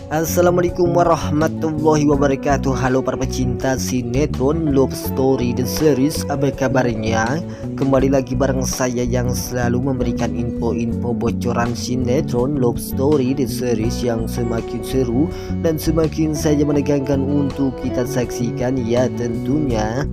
Assalamualaikum warahmatullahi wabarakatuh. Halo para pecinta sinetron Love Story The Series, apa kabarnya? Kembali lagi bareng saya yang selalu memberikan info-info bocoran sinetron Love Story The Series yang semakin seru dan semakin saja menegangkan untuk kita saksikan ya tentunya.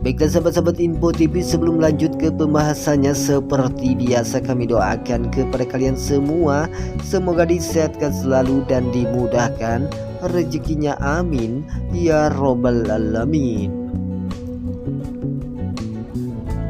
Baiklah sahabat-sahabat Info TV, sebelum lanjut ke pembahasannya, seperti biasa kami doakan kepada kalian semua semoga disehatkan selalu dan dimudahkan rezekinya, amin ya robbal alamin.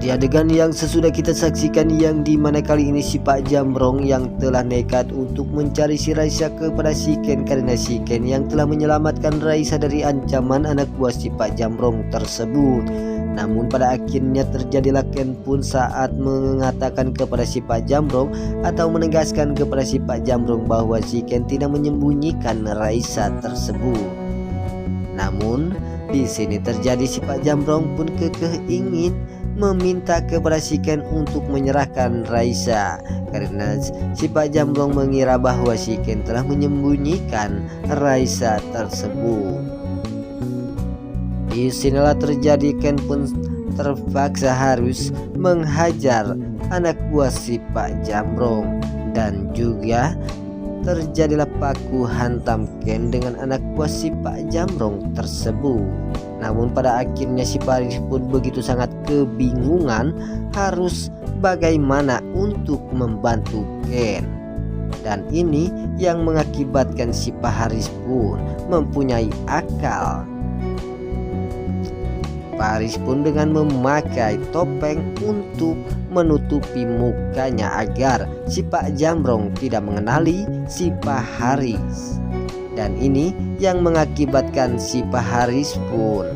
Di adegan yang sesudah kita saksikan, yang dimana kali ini si Pak Jamrong yang telah nekat untuk mencari si Raisa kepada si Ken, karena si Ken yang telah menyelamatkan Raisa dari ancaman anak buah si Pak Jamrong tersebut. Namun pada akhirnya terjadilah Ken pun saat mengatakan kepada si Pak Jamrong atau menegaskan kepada si Pak Jamrong bahwa si Ken tidak menyembunyikan Raisa tersebut. Namun di sini terjadi si Pak Jamrong pun kekeh ingin meminta kepada si Ken untuk menyerahkan Raisa, karena si Pak Jamrong mengira bahwa si Ken telah menyembunyikan Raisa tersebut. Di sinilah terjadi Ken pun terpaksa harus menghajar anak buah si Pak Jamrong, dan juga terjadilah paku hantam Ken dengan anak buah si Pak Jamrong tersebut. Namun pada akhirnya si Paris pun begitu sangat kebingungan harus bagaimana untuk membantu Ken. Dan ini yang mengakibatkan si Pak Haris pun mempunyai akal. Paris pun dengan memakai topeng untuk menutupi mukanya agar si Pak Jamrong tidak mengenali si Pak Haris. Dan ini yang mengakibatkan si Pak Haris pun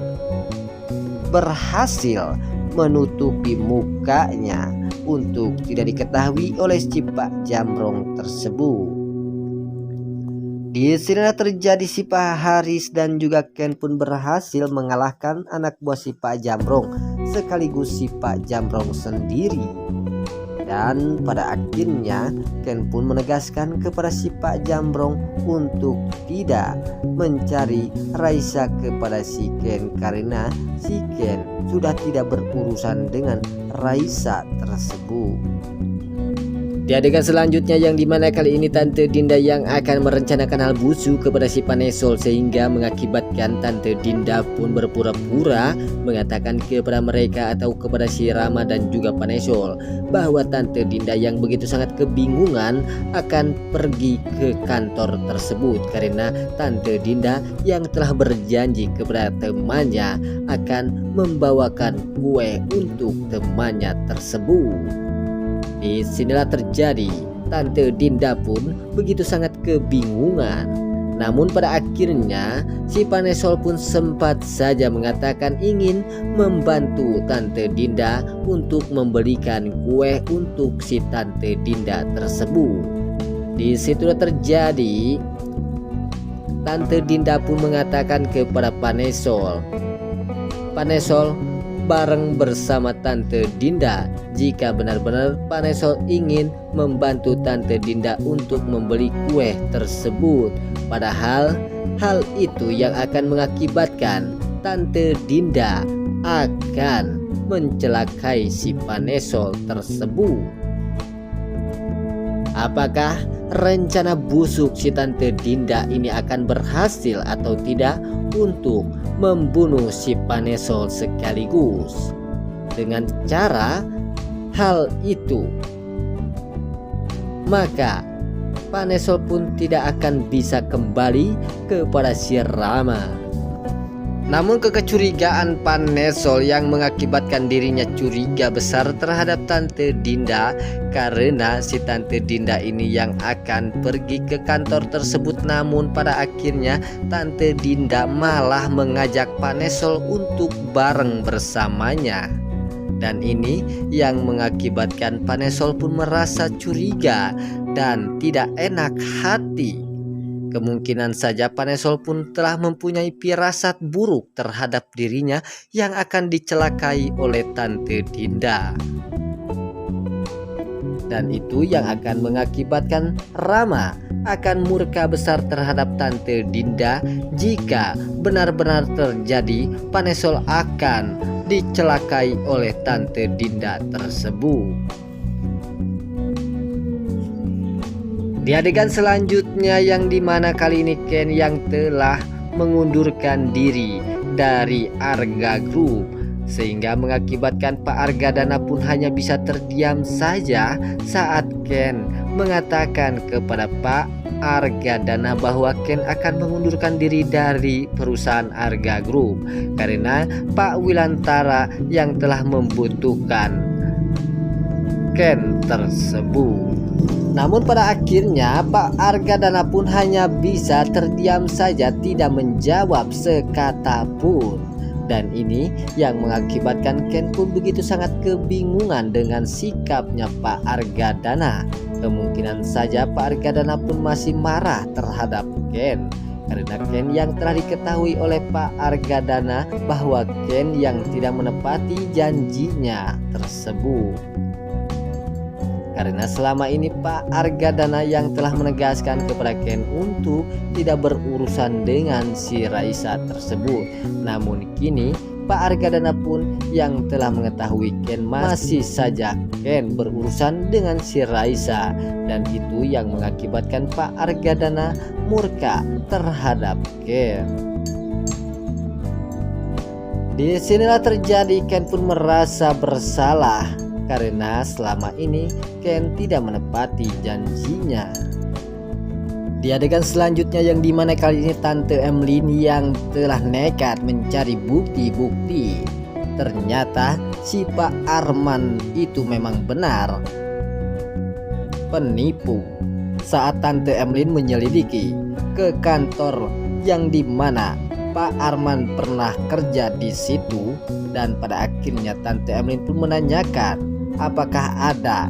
berhasil menutupi mukanya untuk tidak diketahui oleh si Pak Jamrong tersebut. Di sini terjadi si Pak Haris dan juga Ken pun berhasil mengalahkan anak buah si Pak Jamrong sekaligus si Pak Jamrong sendiri. Dan pada akhirnya Ken pun menegaskan kepada si Pak Jamrong untuk tidak mencari Raisa kepada si Ken, karena si Ken sudah tidak berurusan dengan Raisa tersebut. Di adegan selanjutnya, yang dimana kali ini Tante Dinda yang akan merencanakan hal busuk kepada si Panesol, sehingga mengakibatkan Tante Dinda pun berpura-pura mengatakan kepada mereka atau kepada si Rama dan juga Panesol bahwa Tante Dinda yang begitu sangat kebingungan akan pergi ke kantor tersebut, karena Tante Dinda yang telah berjanji kepada temannya akan membawakan kue untuk temannya tersebut. Di sinilah terjadi Tante Dinda pun begitu sangat kebingungan. Namun pada akhirnya si Panesol pun sempat saja mengatakan ingin membantu Tante Dinda untuk membelikan kue untuk si Tante Dinda tersebut. Di situ terjadi Tante Dinda pun mengatakan kepada Panesol, Panesol bareng bersama Tante Dinda jika benar-benar Panesol ingin membantu Tante Dinda untuk membeli kue tersebut. Padahal hal itu yang akan mengakibatkan Tante Dinda akan mencelakai si Panesol tersebut. Apakah rencana busuk si Tante Dinda ini akan berhasil atau tidak untuk membunuh si Panesol sekaligus? Dengan cara hal itu, maka Panesol pun tidak akan bisa kembali kepada si Rama. Namun kekecurigaan Panesol yang mengakibatkan dirinya curiga besar terhadap Tante Dinda, karena si Tante Dinda ini yang akan pergi ke kantor tersebut. Namun pada akhirnya Tante Dinda malah mengajak Panesol untuk bareng bersamanya. Dan ini yang mengakibatkan Panesol pun merasa curiga dan tidak enak hati. Kemungkinan saja Panesol pun telah mempunyai firasat buruk terhadap dirinya yang akan dicelakai oleh Tante Dinda. Dan itu yang akan mengakibatkan Rama akan murka besar terhadap Tante Dinda jika benar-benar terjadi Panesol akan dicelakai oleh Tante Dinda tersebut. Di adegan selanjutnya yang dimana kali ini Ken yang telah mengundurkan diri dari Arga Group, sehingga mengakibatkan Pak Argadana pun hanya bisa terdiam saja saat Ken mengatakan kepada Pak Argadana bahwa Ken akan mengundurkan diri dari perusahaan Arga Group karena Pak Wilantara yang telah membutuhkan Ken tersebut. Namun pada akhirnya Pak Argadana pun hanya bisa terdiam saja, tidak menjawab sekata pun. Dan ini yang mengakibatkan Ken pun begitu sangat kebingungan dengan sikapnya Pak Argadana. Kemungkinan saja Pak Argadana pun masih marah terhadap Ken, karena Ken yang telah diketahui oleh Pak Argadana bahwa Ken yang tidak menepati janjinya tersebut. Karena selama ini Pak Argadana yang telah menegaskan kepada Ken untuk tidak berurusan dengan si Raisa tersebut. Namun kini Pak Argadana pun yang telah mengetahui Ken masih saja Ken berurusan dengan si Raisa. Dan itu yang mengakibatkan Pak Argadana murka terhadap Ken. Di sinilah terjadi Ken pun merasa bersalah karena selama ini Ken tidak menepati janjinya. Di adegan selanjutnya yang dimana kali ini Tante Emlyn yang telah nekat mencari bukti-bukti. Ternyata si Pak Arman itu memang benar penipu. Saat Tante Emlyn menyelidiki ke kantor yang dimana Pak Arman pernah kerja di situ, dan pada akhirnya Tante Emlyn pun menanyakan apakah ada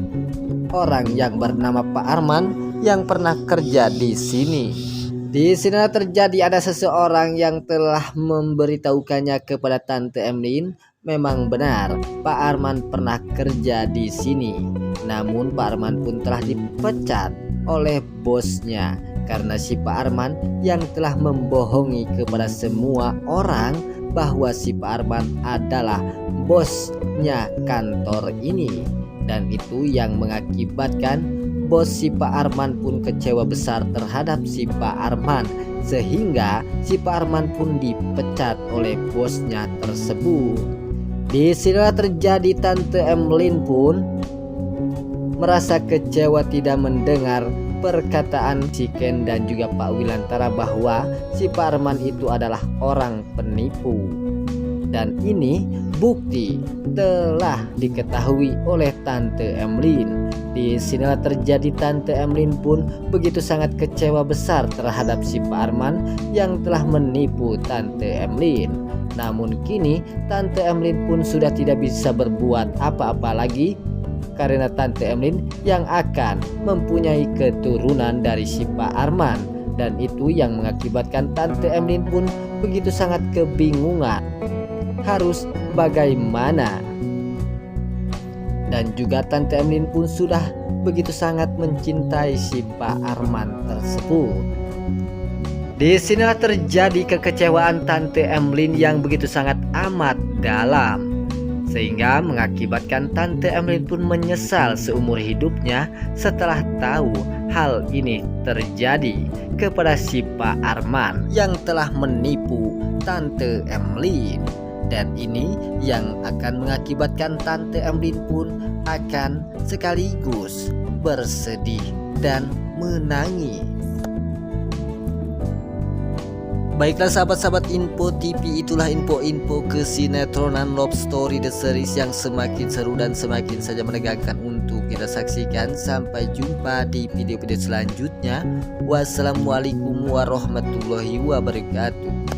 orang yang bernama Pak Arman yang pernah kerja di sini. Di sini terjadi ada seseorang yang telah memberitahukannya kepada Tante Emlyn. Memang benar Pak Arman pernah kerja di sini. Namun Pak Arman pun telah dipecat oleh bosnya karena si Pak Arman yang telah membohongi kepada semua orang bahwa si Pak Arman adalah bosnya kantor ini. Dan itu yang mengakibatkan bos si Pak Arman pun kecewa besar terhadap si Pak Arman, sehingga si Pak Arman pun dipecat oleh bosnya tersebut. Di sinilah terjadi Tante Emlyn pun merasa kecewa tidak mendengar perkataan si Ken dan juga Pak Wilantara bahwa si Pak Arman itu adalah orang penipu. Dan ini bukti telah diketahui oleh Tante Emlyn. Di sinilah terjadi Tante Emlyn pun begitu sangat kecewa besar terhadap si Pak Arman yang telah menipu Tante Emlyn. Namun kini Tante Emlyn pun sudah tidak bisa berbuat apa-apa lagi karena Tante Emlyn yang akan mempunyai keturunan dari si Pak Arman. Dan itu yang mengakibatkan Tante Emlyn pun begitu sangat kebingungan harus bagaimana. Dan juga Tante Emlyn pun sudah begitu sangat mencintai si Pak Arman tersebut. Di sinilah terjadi kekecewaan Tante Emlyn yang begitu sangat amat dalam, sehingga mengakibatkan Tante Emlyn pun menyesal seumur hidupnya setelah tahu hal ini terjadi kepada si Pak Arman yang telah menipu Tante Emlyn. Dan ini yang akan mengakibatkan Tante Emlyn pun akan sekaligus bersedih dan menangis. Baiklah sahabat-sahabat Info TV, itulah info-info kesinetроnan Love Story The Series yang semakin seru dan semakin saja menegangkan untuk kita saksikan. Sampai jumpa di video-video selanjutnya. Wassalamualaikum warahmatullahi wabarakatuh.